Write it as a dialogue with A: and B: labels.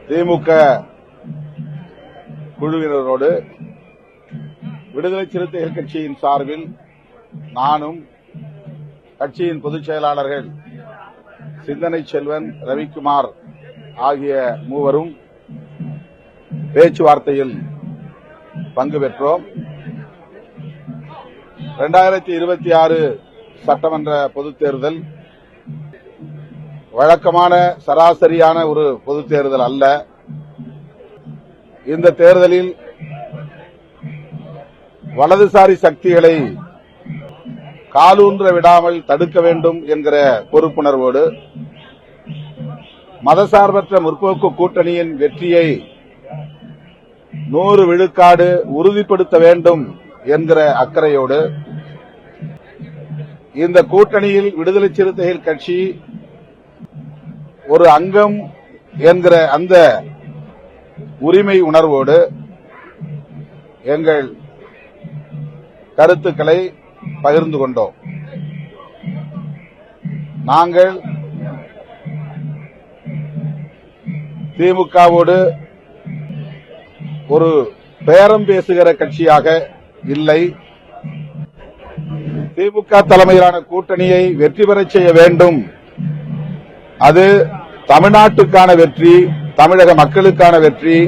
A: திமுக குழுவினரோடு விடுதலை சிறுத்தைகள் கட்சியின் சார்பில் நானும் கட்சியின் பொதுச் செயலாளர்கள் சிந்தனை செல்வன், ரவிக்குமார் ஆகிய மூவரும் பேச்சுவார்த்தையில் பங்கு பெற்றோம். 2026 சட்டமன்ற பொதுத் தேர்தல் வழக்கமான சராசரியான ஒரு பொதுத் தேர்தல் அல்ல. இந்த தேர்தலில் வலதுசாரி சக்திகளை காலூன்ற விடாமல் தடுக்க வேண்டும் என்கிற பொறுப்புணர்வோடு மதசார்பற்ற முற்போக்கு கூட்டணியின் வெற்றியை 100 விழுக்காடு உறுதிப்படுத்த வேண்டும் என்கிற அக்கறையோடு இந்த கூட்டணியில் விடுதலை சிறுத்தைகள் கட்சி ஒரு அங்கம் என்கிற அந்த உரிமை உணர்வோடு எங்கள் கருத்துக்களை பகிர்ந்து கொண்டோம். நாங்கள் திமுகவோடு ஒரு பேரம் பேசுகிற கட்சியாக இல்லை. திமுக தலைமையிலான கூட்டணியை வெற்றி பெறச் செய்ய வேண்டும். அது தமிழ்நாட்டுக்கான வெற்றி, தமிழக மக்களுக்கான வெற்றி,